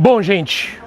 Bom, gente,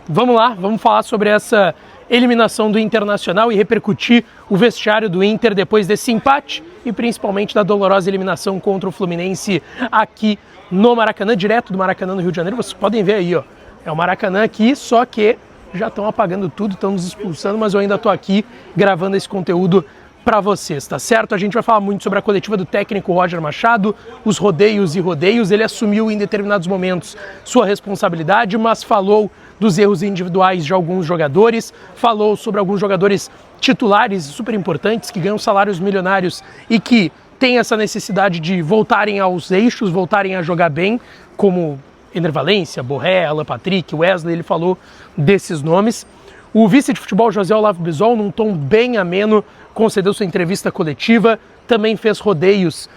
vamos lá, vamos falar sobre essa eliminação do Internacional e repercutir o vestiário do Inter depois desse empate e principalmente da dolorosa eliminação contra o Fluminense aqui no Maracanã, direto do Maracanã no Rio de Janeiro. Vocês podem ver aí, ó, é o Maracanã aqui, só que já estão apagando tudo, estão nos expulsando, mas eu ainda estou aqui gravando esse conteúdo para vocês, tá certo? A gente vai falar muito sobre a coletiva do técnico Roger Machado, os rodeios e rodeios. Ele assumiu em determinados momentos sua responsabilidade, mas falou dos erros individuais de alguns jogadores, falou sobre alguns jogadores titulares super importantes que ganham salários milionários e que têm essa necessidade de voltarem aos eixos, voltarem a jogar bem, como Ener Valencia, Borré, Alan Patrick, Wesley. Ele falou desses nomes. O vice de futebol José Olavo Bisol, num tom bem ameno, concedeu sua entrevista coletiva, também fez rodeios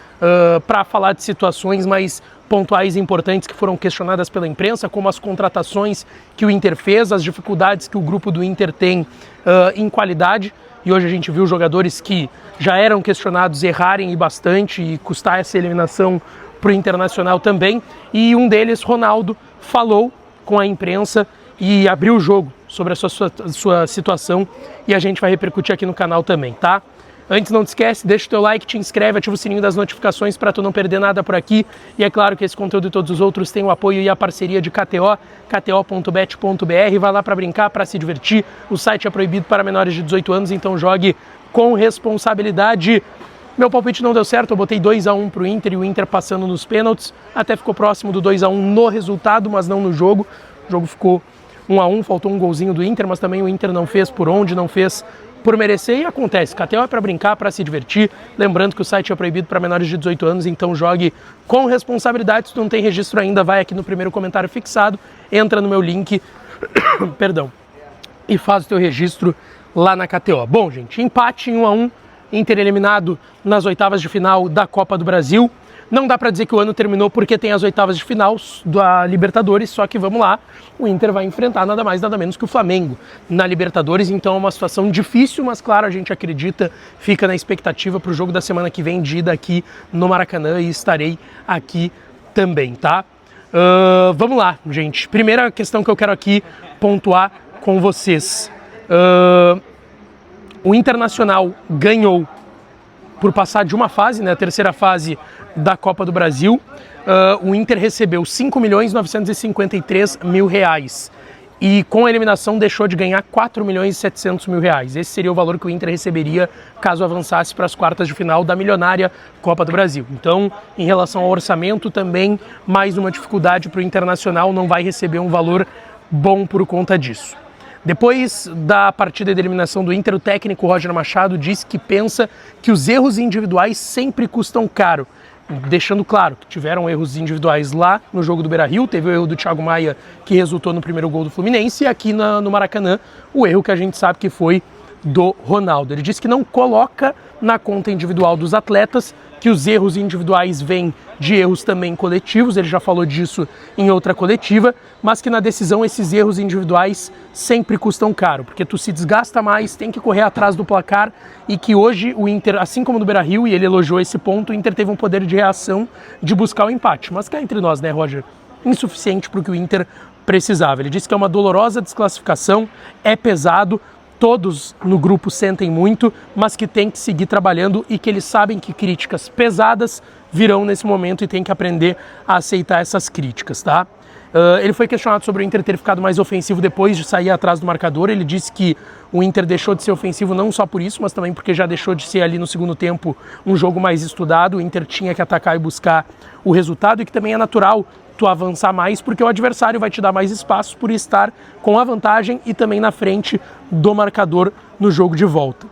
para falar de situações mais pontuais e importantes que foram questionadas pela imprensa, como as contratações que o Inter fez, as dificuldades que o grupo do Inter tem em qualidade. E hoje a gente viu jogadores que já eram questionados errarem e bastante e custar essa eliminação para o Internacional também. E um deles, Ronaldo, falou com a imprensa e abriu o jogo sobre a sua situação e a gente vai repercutir aqui no canal também, tá? Antes, não te esquece, deixa o teu like, te inscreve, ativa o sininho das notificações para tu não perder nada por aqui. E é claro que esse conteúdo e todos os outros têm o apoio e a parceria de KTO, kto.bet.br. Vai lá para brincar, para se divertir. O site é proibido para menores de 18 anos, então jogue com responsabilidade. Meu palpite não deu certo, eu botei 2-1 pro Inter e o Inter passando nos pênaltis. Até ficou próximo do 2-1 no resultado, mas não no jogo. O jogo ficou 1-1, faltou um golzinho do Inter, mas também o Inter não fez por onde, não fez por merecer e acontece. KTO é para brincar, para se divertir. Lembrando que o site é proibido para menores de 18 anos, então jogue com responsabilidade. Se tu não tem registro ainda, vai aqui no primeiro comentário fixado, entra no meu link, perdão, e faz o teu registro lá na KTO. Bom, gente, empate em 1-1, Inter eliminado nas oitavas de final da Copa do Brasil. Não dá para dizer que o ano terminou porque tem as oitavas de final da Libertadores, só que vamos lá, o Inter vai enfrentar nada mais, nada menos que o Flamengo na Libertadores, então é uma situação difícil, mas claro, a gente acredita, fica na expectativa para o jogo da semana que vem de ida aqui no Maracanã e estarei aqui também, tá? Vamos lá, gente. Primeira questão que eu quero aqui pontuar com vocês. O Internacional ganhou por passar de uma fase, né, a terceira fase da Copa do Brasil. O Inter recebeu R$5.953.000 e com a eliminação deixou de ganhar R$4.700.000. Esse seria o valor que o Inter receberia caso avançasse para as quartas de final da milionária Copa do Brasil. Então, em relação ao orçamento, também mais uma dificuldade para o Internacional, não vai receber um valor bom por conta disso. Depois da partida de eliminação do Inter, o técnico Roger Machado disse que pensa que os erros individuais sempre custam caro, deixando claro que tiveram erros individuais lá no jogo do Beira-Rio, teve o erro do Thiago Maia que resultou no primeiro gol do Fluminense e aqui no Maracanã o erro que a gente sabe que foi do Ronaldo. Ele disse que não coloca na conta individual dos atletas, que os erros individuais vêm de erros também coletivos, ele já falou disso em outra coletiva, mas que na decisão esses erros individuais sempre custam caro, porque tu se desgasta mais, tem que correr atrás do placar e que hoje o Inter, assim como no Beira-Rio, e ele elogiou esse ponto, o Inter teve um poder de reação de buscar o empate, mas cá entre nós, né, Roger? Insuficiente para o que o Inter precisava. Ele disse que é uma dolorosa desclassificação, é pesado, todos no grupo sentem muito, mas que tem que seguir trabalhando e que eles sabem que críticas pesadas virão nesse momento e tem que aprender a aceitar essas críticas, tá? Ele foi questionado sobre o Inter ter ficado mais ofensivo depois de sair atrás do marcador. Ele disse que o Inter deixou de ser ofensivo não só por isso, mas também porque já deixou de ser ali no segundo tempo um jogo mais estudado. O Inter tinha que atacar e buscar o resultado e que também é natural tu avançar mais porque o adversário vai te dar mais espaço por estar com a vantagem e também na frente do marcador no jogo de volta.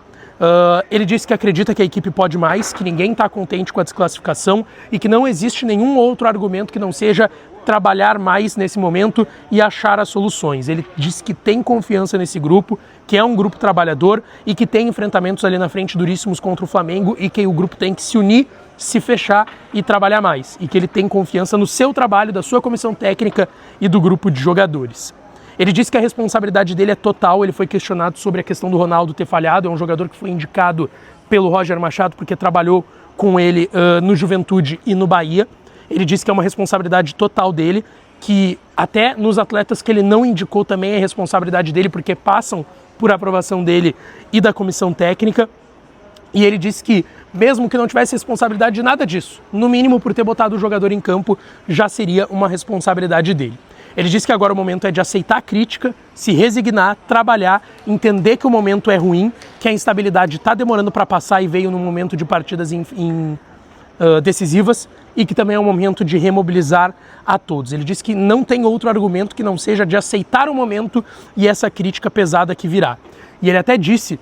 Ele disse que acredita que a equipe pode mais, que ninguém está contente com a desclassificação e que não existe nenhum outro argumento que não seja trabalhar mais nesse momento e achar as soluções. Ele disse que tem confiança nesse grupo, que é um grupo trabalhador e que tem enfrentamentos ali na frente duríssimos contra o Flamengo e que o grupo tem que se unir, se fechar e trabalhar mais. E que ele tem confiança no seu trabalho, da sua comissão técnica e do grupo de jogadores. Ele disse que a responsabilidade dele é total. Ele foi questionado sobre a questão do Ronaldo ter falhado. É um jogador que foi indicado pelo Roger Machado porque trabalhou com ele no Juventude e no Bahia. Ele disse que é uma responsabilidade total dele, que até nos atletas que ele não indicou também é responsabilidade dele, porque passam por aprovação dele e da comissão técnica. E ele disse que, mesmo que não tivesse responsabilidade de nada disso, no mínimo por ter botado o jogador em campo, já seria uma responsabilidade dele. Ele disse que agora o momento é de aceitar a crítica, se resignar, trabalhar, entender que o momento é ruim, que a instabilidade está demorando para passar e veio num momento de partidas decisivas, e que também é um momento de remobilizar a todos. Ele disse que não tem outro argumento que não seja de aceitar o momento e essa crítica pesada que virá. E ele até disse,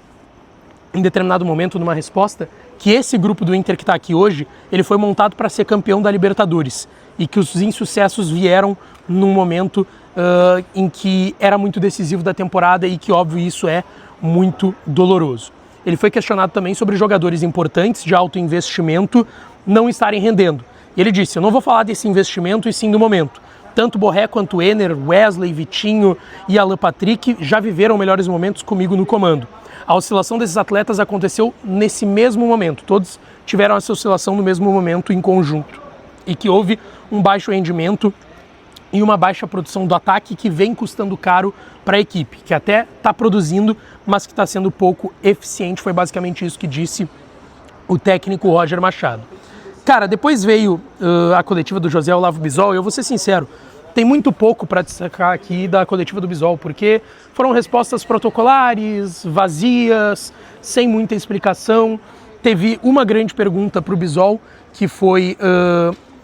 em determinado momento, numa resposta, que esse grupo do Inter que está aqui hoje, ele foi montado para ser campeão da Libertadores e que os insucessos vieram num momento em que era muito decisivo da temporada e que, óbvio, isso é muito doloroso. Ele foi questionado também sobre jogadores importantes de alto investimento não estarem rendendo. E ele disse, eu não vou falar desse investimento e sim do momento. Tanto Borré quanto Ener, Wesley, Vitinho e Alan Patrick já viveram melhores momentos comigo no comando. A oscilação desses atletas aconteceu nesse mesmo momento. Todos tiveram essa oscilação no mesmo momento em conjunto. E que houve um baixo rendimento e uma baixa produção do ataque que vem custando caro para a equipe, que até está produzindo, mas que está sendo pouco eficiente. Foi basicamente isso que disse o técnico Roger Machado. Cara, depois veio a coletiva do José Olavo Bisol, e eu vou ser sincero, tem muito pouco para destacar aqui da coletiva do Bisol, porque foram respostas protocolares, vazias, sem muita explicação. Teve uma grande pergunta para o Bisol, que foi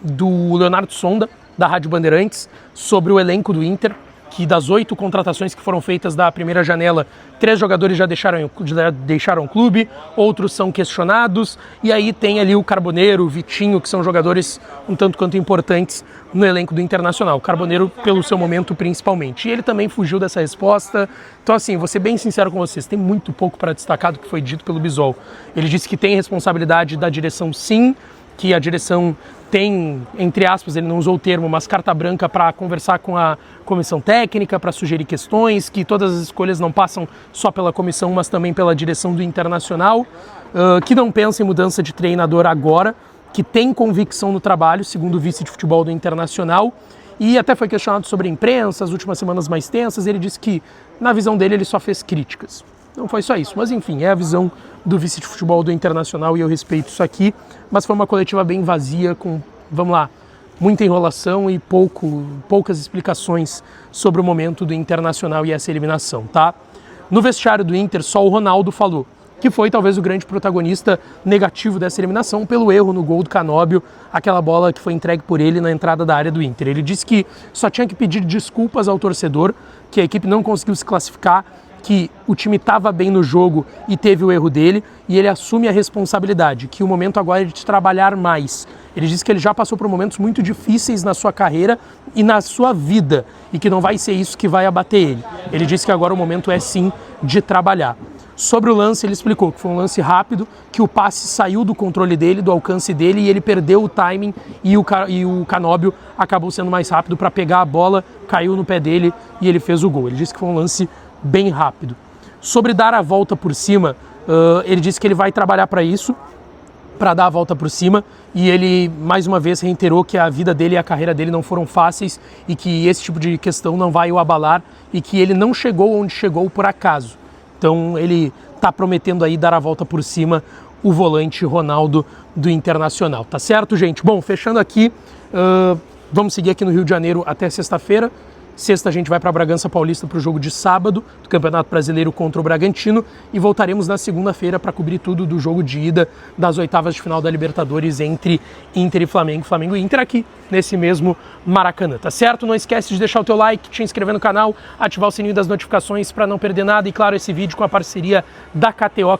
do Leonardo Sonda, da Rádio Bandeirantes, sobre o elenco do Inter, que das 8 contratações que foram feitas da primeira janela, 3 jogadores já deixaram o clube, outros são questionados, e aí tem ali o Carboneiro, o Vitinho, que são jogadores um tanto quanto importantes no elenco do Internacional. O Carboneiro pelo seu momento principalmente. E ele também fugiu dessa resposta. Então assim, vou ser bem sincero com vocês, tem muito pouco para destacar do que foi dito pelo Bisol. Ele disse que tem responsabilidade da direção sim, que a direção tem, entre aspas, ele não usou o termo, mas carta branca para conversar com a comissão técnica, para sugerir questões, que todas as escolhas não passam só pela comissão, mas também pela direção do Internacional, que não pensa em mudança de treinador agora, que tem convicção no trabalho, segundo o vice de futebol do Internacional, e até foi questionado sobre a imprensa, as últimas semanas mais tensas. Ele disse que, na visão dele, ele só fez críticas. Não foi só isso, mas enfim, é a visão do vice de futebol do Internacional e eu respeito isso aqui, mas foi uma coletiva bem vazia, com, vamos lá, muita enrolação e poucas explicações sobre o momento do Internacional e essa eliminação, tá? No vestiário do Inter, só o Ronaldo falou, que foi talvez o grande protagonista negativo dessa eliminação pelo erro no gol do Canóbio, aquela bola que foi entregue por ele na entrada da área do Inter. Ele disse que só tinha que pedir desculpas ao torcedor, que a equipe não conseguiu se classificar, que o time estava bem no jogo e teve o erro dele, e ele assume a responsabilidade, que o momento agora é de trabalhar mais. Ele disse que ele já passou por momentos muito difíceis na sua carreira e na sua vida, e que não vai ser isso que vai abater ele. Ele disse que agora o momento é sim de trabalhar. Sobre o lance, ele explicou que foi um lance rápido, que o passe saiu do controle dele, do alcance dele, e ele perdeu o timing e o Canóbio acabou sendo mais rápido para pegar a bola, caiu no pé dele e ele fez o gol. Ele disse que foi um lance bem rápido. Sobre dar a volta por cima, ele disse que ele vai trabalhar para isso, para dar a volta por cima, e ele mais uma vez reiterou que a vida dele e a carreira dele não foram fáceis e que esse tipo de questão não vai o abalar e que ele não chegou onde chegou por acaso. Então ele está prometendo aí dar a volta por cima, o volante Ronaldo do Internacional, tá certo, gente? Bom, fechando aqui, vamos seguir aqui no Rio de Janeiro até sexta-feira. Sexta a gente vai para Bragança Paulista para o jogo de sábado do Campeonato Brasileiro contra o Bragantino e voltaremos na segunda-feira para cobrir tudo do jogo de ida das oitavas de final da Libertadores entre Inter e Flamengo, Flamengo e Inter aqui nesse mesmo Maracanã, tá certo? Não esquece de deixar o teu like, te inscrever no canal, ativar o sininho das notificações para não perder nada e claro, esse vídeo com a parceria da KTO,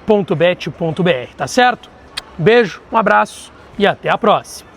kto.bet.br, tá certo? Beijo, um abraço e até a próxima!